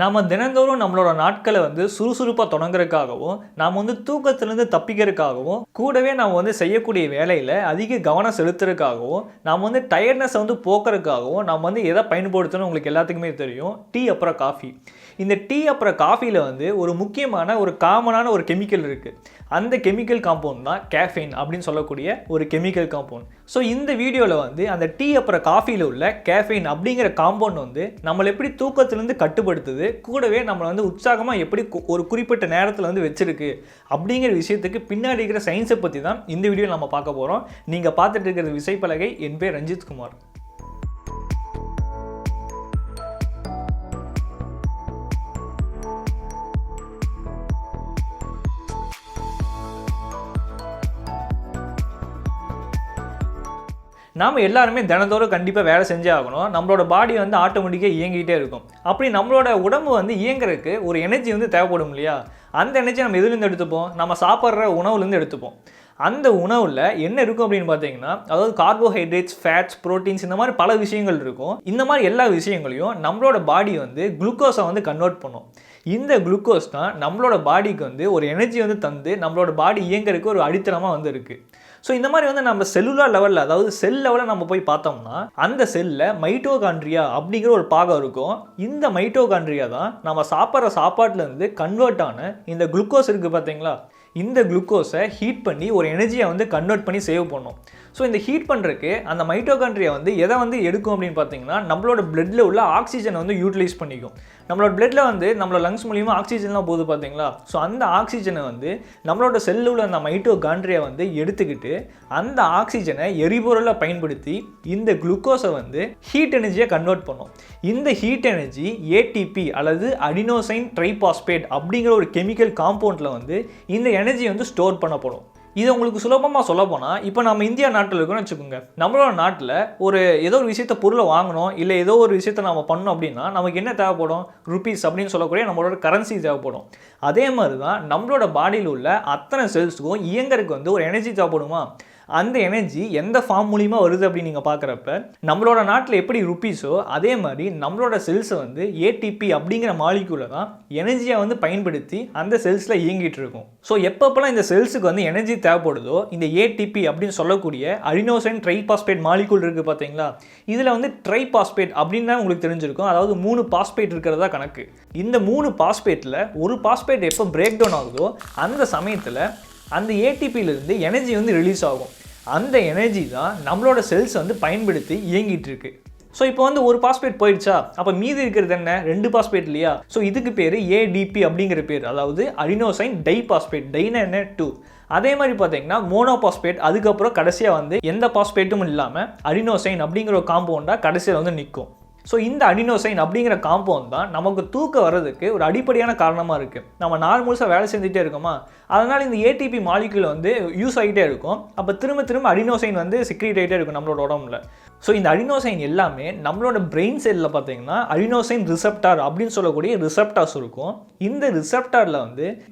நாம் தினந்தோறும் நம்மளோட நாட்களை சுறுசுறுப்பாக தொடங்குறதுக்காகவும் நாம் தூக்கத்திலேருந்து தப்பிக்கிறதுக்காகவும் கூடவே நாம் செய்யக்கூடிய வேலையில் அதிக கவனம் செலுத்துறதுக்காகவும் நாம் டயர்ட்னஸை போக்குறதுக்காகவும் நாம் எதை பயன்படுத்தணும் உங்களுக்கு எல்லாத்துக்குமே தெரியும். டீ அப்புறம் காஃபி. இந்த டீ அப்புறம் காஃபியில் ஒரு முக்கியமான ஒரு காமனான ஒரு கெமிக்கல் இருக்குது. அந்த கெமிக்கல் காம்பவுண்ட் தான் கேஃபைன் அப்படின்னு சொல்லக்கூடிய ஒரு கெமிக்கல் காம்பவுண்ட். ஸோ இந்த வீடியோவில் அந்த டீ அப்புறம் காஃபியில் உள்ள கேஃபைன் அப்படிங்கிற காம்பவுண்ட் நம்மளை எப்படி தூக்கத்திலேருந்து கட்டுப்படுத்துது, கூடவே நம்மளை உற்சாகமாக எப்படி ஒரு குறிப்பிட்ட நேரத்தில் வச்சிருக்கு அப்படிங்கிற விஷயத்துக்கு பின்னாடி இருக்கிற சயின்ஸை பற்றி தான் இந்த வீடியோவில் நம்ம பார்க்க போகிறோம். நீங்கள் பார்த்துட்டு இருக்கிற விசைப்பலகை. என் பேர் ரஞ்சித் குமார். நாம் எல்லாருமே தினந்தோறும் கண்டிப்பாக வேலை செஞ்சே ஆகணும். நம்மளோட பாடி ஆட்டோமேட்டிக்காக இயங்கிட்டே இருக்கும். அப்படி நம்மளோட உடம்பு இயங்குறதுக்கு ஒரு எனர்ஜி தேவைப்படும் இல்லையா? அந்த எனர்ஜி நம்ம எதுலேருந்து எடுத்துப்போம்? நம்ம சாப்பிட்ற உணவுலேருந்து எடுத்துப்போம். அந்த உணவில் என்ன இருக்கும் அப்படின்னு பார்த்தீங்கன்னா, அதாவது கார்போஹைட்ரேட்ஸ், ஃபேட்ஸ், ப்ரோட்டீன்ஸ், இந்த மாதிரி பல விஷயங்கள் இருக்கும். இந்த மாதிரி எல்லா விஷயங்களையும் நம்மளோட பாடி குளுக்கோஸை கன்வெர்ட் பண்ணும். இந்த குளுக்கோஸ் தான் நம்மளோட பாடிக்கு ஒரு எனர்ஜி தந்து நம்மளோட பாடி இயங்குறதுக்கு ஒரு அடித்தளமாக இருக்குது. ஸோ இந்த மாதிரி நம்ம செல்லுலார் லெவலில், அதாவது செல் லெவலில் நம்ம போய் பார்த்தோம்னா அந்த செல்லில் மைட்டோகாண்ட்ரியா அப்படிங்கிற ஒரு பாகம் இருக்கும். இந்த மைட்டோகாண்ட்ரியா தான் நம்ம சாப்பிட்ற சாப்பாட்டிலேருந்து கன்வெர்ட் ஆன இந்த குளுக்கோஸ் இருக்குது பார்த்தீங்களா? இந்த குளுக்கோஸை ஹீட் பண்ணி ஒரு எனர்ஜியை கன்வெர்ட் பண்ணி சேவ் பண்ணும். ஸோ இந்த ஹீட் பண்ணுறதுக்கு அந்த மைட்டோகாண்ட்ரியா எதை எடுக்கும் அப்படின்னு பார்த்தீங்கன்னா, நம்மளோட பிளட்டில் உள்ள ஆக்சிஜனை யூட்டிலைஸ் பண்ணிக்கும். நம்மளோட பிளட்டில் நம்மளோட லங்ஸ் மூலியமாக ஆக்சிஜன்லாம் போகுது பார்த்தீங்களா? ஸோ அந்த ஆக்சிஜனை நம்மளோட செல்லில் உள்ள அந்த மைட்டோகாண்ட்ரியா எடுத்துக்கிட்டு அந்த ஆக்சிஜனை எரிபொருளை பயன்படுத்தி இந்த குளுக்கோஸை ஹீட் எனர்ஜியை கன்வெர்ட் பண்ணும். இந்த ஹீட் எனர்ஜி ஏடிபி அல்லது அடினோசைன் ட்ரைபாஸ்பேட் அப்படிங்கிற ஒரு கெமிக்கல் காம்பவுண்டில் இந்த எனர்ஜி ஸ்டோர் பண்ணப்படும். இது உங்களுக்கு சுலபமாக சொல்ல போனால், இப்போ நம்ம இந்தியா நாட்டில் இருக்கோம்னு வச்சுக்கோங்க. நம்மளோட நாட்டில் ஏதோ ஒரு விஷயத்தை பொருளை வாங்கணும், இல்லை ஏதோ ஒரு விஷயத்தை நம்ம பண்ணோம் அப்படின்னா நமக்கு என்ன தேவைப்படும்? ருபீஸ் அப்படின்னு சொல்லக்கூடிய நம்மளோட கரன்சி தேவைப்படும். அதே மாதிரி தான் நம்மளோட பாடியில் உள்ள அத்தனை செல்ஸுக்கும் இயங்குறதுக்கு ஒரு எனர்ஜி தேவைப்படுமா? அந்த எனர்ஜி எந்த ஃபார்ம் மூலிமா வருது அப்படின்னு நீங்கள் பார்க்குறப்ப, நம்மளோட நாட்டில் எப்படி ருப்பீஸோ அதே மாதிரி நம்மளோட செல்ஸை ஏடிபி அப்படிங்கிற மாலிக்யூலை தான் எனர்ஜியை பயன்படுத்தி அந்த செல்ஸில் இயங்கிட்டு இருக்கும். ஸோ எப்பப்பெல்லாம் இந்த செல்ஸுக்கு எனர்ஜி தேவைப்படுதோ, இந்த ஏடிபி அப்படின்னு சொல்லக்கூடிய அடினோசைன் ட்ரைபாஸ்பேட் மாலிக்யூல் இருக்குது பார்த்தீங்களா? இதில் ட்ரைபாஸ்பேட் அப்படின்னு தான் உங்களுக்கு தெரிஞ்சிருக்கும். அதாவது 3 பாஸ்பேட் இருக்கிறதா கணக்கு. இந்த 3 பாஸ்பேட்டில் ஒரு பாஸ்பேட் எப்போ பிரேக் டவுன் ஆகுதோ அந்த சமயத்தில் அந்த ஏடிபியிலிருந்து எனர்ஜி ரிலீஸ் ஆகும். அந்த எனர்ஜி தான் நம்மளோட செல்ஸ் பயன்படுத்தி இயங்கிட்டு இருக்கு. ஸோ இப்போ ஒரு பாஸ்பேட் போயிடுச்சா, அப்போ மீதி இருக்கிறது என்ன? 2 பாஸ்பேட் இல்லையா? ஸோ இதுக்கு பேர் ஏடிபி அப்படிங்கிற பேர், அதாவது அடினோசைன் டைபாஸ்பேட். டைனா என்ன? 2. அதே மாதிரி பார்த்தீங்கன்னா மோனோபாஸ்பேட், அதுக்கப்புறம் கடைசியாக எந்த பாஸ்பேட்டும் இல்லாமல் அடினோசைன் அப்படிங்கிற ஒரு காம்பவுண்டாக கடைசியில் நிற்கும். ஸோ இந்த அடினோசைன் அப்படிங்கிற காம்பவுண்ட் தான் நமக்கு தூக்கம் வர்றதுக்கு ஒரு அடிப்படையான காரணமாக இருக்குது. நம்ம நாள் முழுசாக வேலை செஞ்சுட்டே இருக்கோமா, அதனால் இந்த ஏடிபி மாலிக்யூல் யூஸ் ஆகிட்டே இருக்கும். அப்போ திரும்ப அடினோசைன் செக்ரீட் ஆகிட்டே இருக்கும் நம்மளோட உடம்புல. ஸோ இந்த அடினோசைன் எல்லாமே நம்மளோட பிரெயின் செல்லில் பார்த்தீங்கன்னா அடினோசைன் ரிசெப்டார் அப்படின்னு சொல்லக்கூடிய ரிசெப்டார்ஸ் இருக்கும். இந்த ரிசெப்டாரில்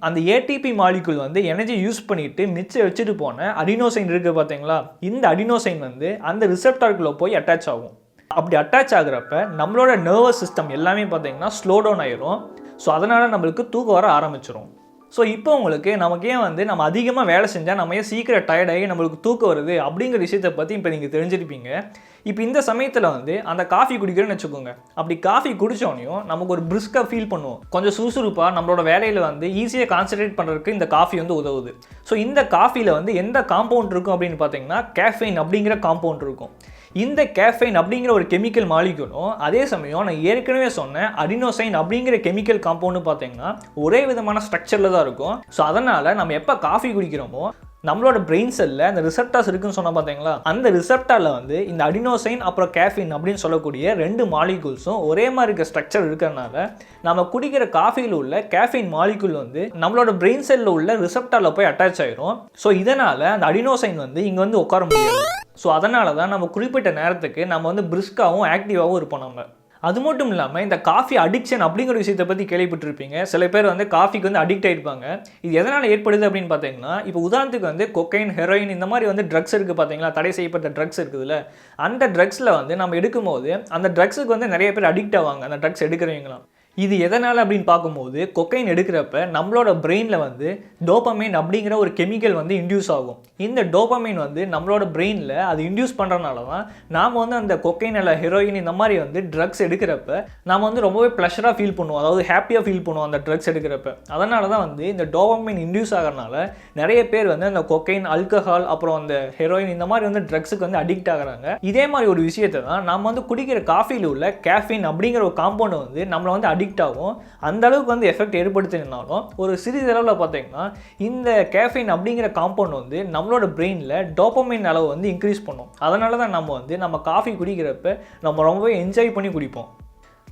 அந்த ஏடிபி மாலிக்யூல் எனர்ஜி யூஸ் பண்ணிட்டு மிச்சம் வச்சுட்டு போன அடினோசைன் இருக்குது பார்த்தீங்களா? இந்த அடினோசைன் அந்த ரிசெப்டாருக்குள்ளே போய் அட்டாச் ஆகும். அப்படி அட்டாச் ஆகுறப்ப நம்மளோட நர்வஸ் சிஸ்டம் எல்லாமே பார்த்தீங்கன்னா ஸ்லோ டவுன் ஆயிரும். ஸோ அதனால் நம்மளுக்கு தூக்கம் வர ஆரம்பிச்சிடும். ஸோ இப்போ உங்களுக்கு நமக்கு ஏன் நம்ம அதிகமாக வேலை செஞ்சால் நம்ம ஏன் சீக்கிரம் டயர்டாகி நம்மளுக்கு தூக்கம் வருது அப்படிங்கிற விஷயத்தை பற்றி இப்போ நீங்கள் தெரிஞ்சிருப்பீங்க. இப்போ இந்த சமயத்தில் அந்த காஃபி குடிக்கிறேன்னு வச்சுக்கோங்க. அப்படி காஃபி குடித்தோடனையும் நமக்கு ஒரு பிரிஸ்காக ஃபீல் பண்ணுவோம். கொஞ்சம் சுறுசுறுப்பாக நம்மளோட வேலையில் ஈஸியாக கான்சன்ட்ரேட் பண்ணுறதுக்கு இந்த காஃபி உதவுது. ஸோ இந்த காஃபியில் எந்த காம்பவுண்ட் இருக்கும் அப்படின்னு பார்த்தீங்கன்னா கேஃபைன் அப்படிங்கிற காம்பவுண்ட் இருக்கும். இந்த கேஃபைன் அப்படிங்கிற ஒரு கெமிக்கல் மாலிக்யூலும் அதே சமயம் நான் ஏற்கனவே சொன்ன அடினோசைன் அப்படிங்கிற கெமிக்கல் காம்பவுண்டு பார்த்தீங்கன்னா ஒரே விதமான ஸ்ட்ரக்சரில் தான் இருக்கும். ஸோ அதனால் நம்ம எப்போ காஃபி குடிக்கிறோமோ நம்மளோட பிரெயின் செல்லில் அந்த ரிசெப்டார்ஸ் இருக்குன்னு சொன்னால் பார்த்தீங்களா, அந்த ரிசெப்டாரில் இந்த அடினோசைன் அப்புறம் கேஃபின் அப்படின்னு சொல்லக்கூடிய 2 மாலிகூல்ஸும் ஒரே மாதிரி இருக்க ஸ்ட்ரக்சர் இருக்கிறதுனால நம்ம குடிக்கிற காஃபியில் உள்ள கேஃபின் மாலிகூல் நம்மளோட பிரெயின் செல்லில் உள்ள ரிசெப்டாரில் போய் அட்டாச் ஆயிரும். ஸோ இதனால் அந்த அடினோசைன் இங்கே உட்கார முடியாது. ஸோ அதனால தான் நம்ம குறிப்பிட்ட நேரத்துக்கு நம்ம பிரிஸ்காகவும் ஆக்டிவாகவும் இருப்போம். நம்ம அது மட்டும் இல்லாமல் இந்த காஃபி அடிக்ஷன் அப்படிங்கிற விஷயத்தை பற்றி கேள்விப்பட்டிருப்பீங்க. சில பேர் காஃபிக்கு அடிக்ட் ஆகிருப்பாங்க. இது எதனால் ஏற்படுது அப்படின்னு பார்த்தீங்கன்னா, இப்போ உதாரணத்துக்கு கொக்கைன், ஹெரோயின் இந்த மாதிரி ட்ரக்ஸ் இருக்குது பார்த்தீங்களா, தடை செய்யப்பட்ட ட்ரக்ஸ் இருக்குதுல்ல, அந்த ட்ரக்ஸில் நம்ம எடுக்கும்போது அந்த ட்ரக்ஸுக்கு நிறைய பேர் அடிக்ட் ஆவாங்க. அந்த ட்ரக்ஸ் எடுக்கிறவங்களாம் இது எதனால் அப்படின்னு பார்க்கும்போது கொக்கைன் எடுக்கிறப்ப நம்மளோட பிரெயினில் வந்து டோபமைன் அப்படிங்கிற ஒரு கெமிக்கல் வந்து இன்டியூஸ் ஆகும். இந்த டோபமைன் வந்து நம்மளோட பிரெயினில் அது இன்டியூஸ் பண்ணுறதுனால தான் நாம் வந்து அந்த கொக்கைன் இல்லை ஹெரோயின் இந்த மாதிரி வந்து ட்ரக்ஸ் எடுக்கிறப்ப நாம் வந்து ரொம்பவே ப்ளஷராக ஃபீல் பண்ணுவோம், அதாவது ஹாப்பியாக ஃபீல் பண்ணுவோம் அந்த ட்ரக்ஸ் எடுக்கிறப்ப. அதனால தான் வந்து இந்த டோபமைன் இன்டியூஸ் ஆகிறனால நிறைய பேர் வந்து அந்த கொக்கைன், ஆல்கஹால், அப்புறம் அந்த ஹெரோயின் இந்த மாதிரி வந்து ட்ரக்ஸுக்கு வந்து அடிக்ட் ஆகிறாங்க. இதே மாதிரி ஒரு விஷயத்தை தான் நம்ம வந்து குடிக்கிற காஃபியில் உள்ள கேஃபின் அப்படிங்கிற ஒரு காம்பவுண்ட் வந்து நம்மளை வந்து அடிக்ட் ஆகும். அந்த அளவுக்கு வந்து எஃபெக்ட் ஏற்படுத்தினாலும் ஒரு சிறிதளவில் பார்த்தீங்கன்னா இந்த கேஃபைன் அப்படிங்கிற காம்பவுண்ட் வந்து நம்மளோட பிரெயினில் டோபமைன் அளவு வந்து இன்க்ரீஸ் பண்ணும். அதனால தான் நம்ம காஃபி குடிக்கிறப்ப நம்ம ரொம்பவே என்ஜாய் பண்ணி குடிப்போம்.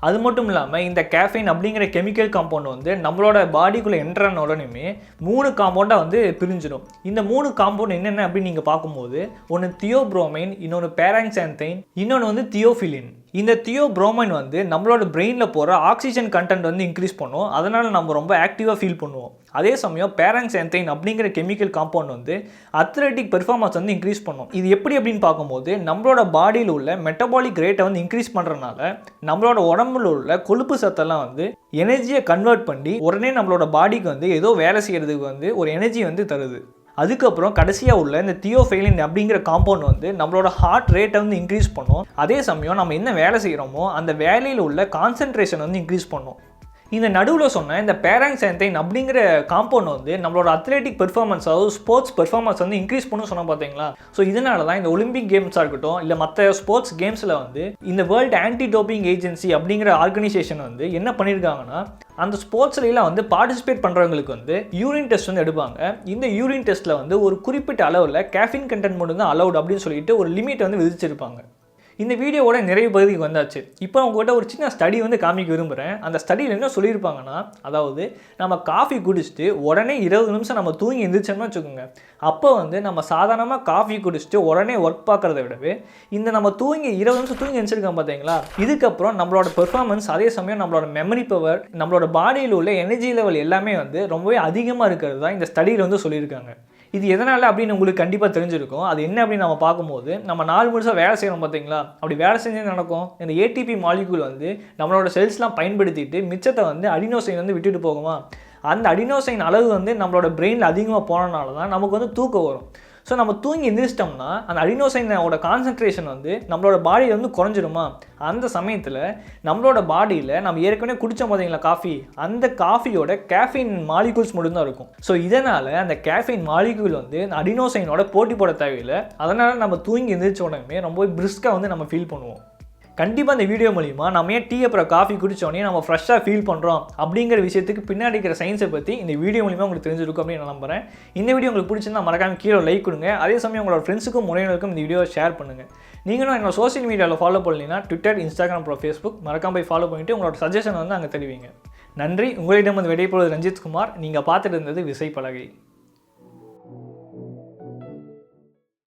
அது மட்டும் இல்லாமல் இந்த கேஃபைன் அப்படிங்கிற கெமிக்கல் காம்பவுண்ட் வந்து நம்மளோட பாடிக்குள்ளே என்ட்ரான உடனே 3 காம்பவுண்டாக வந்து பிரிஞ்சிடும். இந்த 3 காம்பவுண்ட் என்னென்ன அப்படின்னு நீங்கள் பார்க்கும்போது ஒன்று தியோப்ரோமைன், இன்னொன்று பேராக்சாந்தைன், இன்னொன்று வந்து தியோஃபிலின். இந்த தியோப்ரோமைன் வந்து நம்மளோட பிரெயினில் போகிற ஆக்சிஜன் கண்டென்ட் வந்து இன்க்ரீஸ் பண்ணும். அதனால் நம்ம ரொம்ப ஆக்டிவாக ஃபீல் பண்ணுவோம். அதே சமயம் பேராக்சாந்தைன் அப்படிங்கிற கெமிக்கல் காம்பவுண்ட் வந்து அத்லெட்டிக் பெர்ஃபார்மன்ஸ் வந்து இன்க்ரீஸ் பண்ணும். இது எப்படி அப்படின்னு பார்க்கும்போது நம்மளோட பாடியில் உள்ள மெட்டபாலிக் ரேட்டை வந்து இன்க்ரீஸ் பண்ணுறதுனால நம்மளோட உடம்புல உள்ள கொழுப்பு சத்தெல்லாம் வந்து எனர்ஜியை கன்வெர்ட் பண்ணி உடனே நம்மளோட பாடிக்கு வந்து ஏதோ வேலை செய்கிறதுக்கு வந்து ஒரு எனர்ஜி வந்து தருது. அதுக்கப்புறம் கடைசியாக உள்ள இந்த தியோஃபைலின் அப்படிங்கிற காம்பவுண்ட் வந்து நம்மளோட ஹார்ட் ரேட்டை வந்து இன்க்ரீஸ் பண்ணும். அதே சமயம் நம்ம என்ன வேலை செய்கிறோமோ அந்த வேலையில் உள்ள கான்சன்ட்ரேஷன் வந்து இன்க்ரீஸ் பண்ணும். இந்த நடுவில் சொன்ன இந்த பேராக்சாந்தைன் அப்படிங்கிற காம்பவுண்ட் வந்து நம்மளோட அத்லெட்டிக் பெர்ஃபார்மன்ஸ், அதாவது ஸ்போர்ட்ஸ் பெர்ஃபார்மன்ஸ் வந்து இன்க்ரீஸ் பண்ணணும் சொன்னால் பார்த்தீங்களா. ஸோ இதனால தான் இந்த ஒலிம்பிக் கேம்ஸாக இருக்கட்டும் இல்லை மற்ற ஸ்போர்ட்ஸ் கேம்ஸில் வந்து இந்த வேர்ல்டு ஆன்டி டோப்பிங் ஏஜென்சி அப்படிங்கிற ஆர்கனைசேஷன் வந்து என்ன பண்ணியிருக்காங்கன்னா அந்த ஸ்போர்ட்ஸ்லாம் வந்து பார்ட்டிசிபேட் பண்ணுறவங்களுக்கு வந்து யூரின் டெஸ்ட் வந்து எடுப்பாங்க. இந்த யூரின் டெஸ்ட்டில் வந்து ஒரு குறிப்பிட்ட அளவில் கேஃபின் கண்டென்ட் மட்டும் தான் அலௌட் அப்படின்னு சொல்லிட்டு ஒரு லிமிட் வந்து விதிச்சிருப்பாங்க. இந்த வீடியோவோட நிறைய பகுதிக்கு வந்தாச்சு. இப்போ உங்கள்கிட்ட ஒரு சின்ன ஸ்டடி வந்து காமிக்க விரும்புகிறேன். அந்த ஸ்டடியில் என்ன சொல்லியிருப்பாங்கன்னா, அதாவது நம்ம காஃபி குடிச்சிட்டு உடனே 20 நிமிஷம் நம்ம தூங்கி எழுந்திரிச்சோம்னு வச்சுக்கோங்க. அப்போ வந்து நம்ம சாதாரணமாக காஃபி குடிச்சிட்டு உடனே ஒர்க் பார்க்குறத விடவே இந்த நம்ம 20 நிமிஷம் தூங்கி எழுந்திருக்கோம் பார்த்தீங்களா, இதுக்கப்புறம் நம்மளோட பெர்ஃபார்மன்ஸ், அதே சமயம் நம்மளோட மெமரி பவர், நம்மளோட பாடியில் உள்ள எனர்ஜி லெவல் எல்லாமே வந்து ரொம்பவே அதிகமாக இருக்கிறது தான் இந்த ஸ்டடியில் வந்து சொல்லியிருக்காங்க. இது எதனால் அப்படின்னு உங்களுக்கு கண்டிப்பாக தெரிஞ்சிருக்கும். அது என்ன அப்படின்னு நம்ம பார்க்கும்போது நம்ம 4 முழுசாக வேலை செய்யணும் பார்த்தீங்களா, அப்படி வேலை செஞ்சு நடக்கும் இந்த ஏடிபி மாலிக்யூல் வந்து நம்மளோட செல்ஸ்லாம் பயன்படுத்திட்டு மிச்சத்தை வந்து அடினோசைன் வந்து விட்டுட்டு போகுமா. அந்த அடினோசைன் அளவு வந்து நம்மளோட பிரெயினில் அதிகமாக போனனால தான் நமக்கு வந்து தூக்கம் வரும். ஸோ நம்ம தூங்கி எந்திரிச்சிட்டோம்னா அந்த அடினோசைனோட கான்சன்ட்ரேஷன் வந்து நம்மளோட பாடியில் வந்து குறைஞ்சிருமா. அந்த சமயத்தில் நம்மளோட பாடியில் நம்ம ஏற்கனவே குடித்தோம் பார்த்தீங்களா காஃபி, அந்த காஃபியோட கேஃபைன் மாலிகூல்ஸ் மட்டும்தான் இருக்கும். ஸோ இதனால் அந்த கேஃபைன் மாலிகூல் வந்து அடினோசைனோட போட்டி போட தேவையில்லை. அதனால் நம்ம தூங்கி எந்திரிச்ச உடனே ரொம்ப பிரிஸ்காக வந்து நம்ம ஃபீல் பண்ணுவோம். கண்டிப்பாக இந்த வீடியோ மூலிமா நம்ம ஏன் டீ அப்புறம் காஃபி குடித்தோடனே நம்ம ஃப்ரெஷ்ஷாக ஃபீல் பண்ணுறோம் அப்படிங்கிற விஷயத்துக்கு பின்னாடி இருக்கிற சயின்ஸை பற்றி இந்த வீடியோ மூலிமா உங்களுக்கு தெரிஞ்சிருக்கும் அப்படின்னு நான் நம்புகிறேன். இந்த வீடியோ உங்களுக்கு பிடிச்சிருந்தா மறக்காமல் கீழே லைக் கொடுங்க. அதே சமயம் உங்களோட ஃப்ரெண்ட்ஸுக்கும் முறையினருக்கும் இந்த வீடியோவை ஷேர் பண்ணுங்கள். நீங்களும் என்னோட சோஷியல் மீடியாவில் ஃபாலோ பண்ணீங்கன்னா ட்விட்டர், இன்ஸ்டாகிராம், அப்புறம் ஃபேஸ்புக் மறக்காம போய் ஃபாலோ பண்ணிவிட்டு உங்களோட சஜஷன் வந்து அங்கே தெரிவிங்க. நன்றி. உங்களிடம் வந்து விடைபெறுவது ரஞ்சித் குமார். நீங்கள் பார்த்துட்டு இருந்தது விசை பலகை.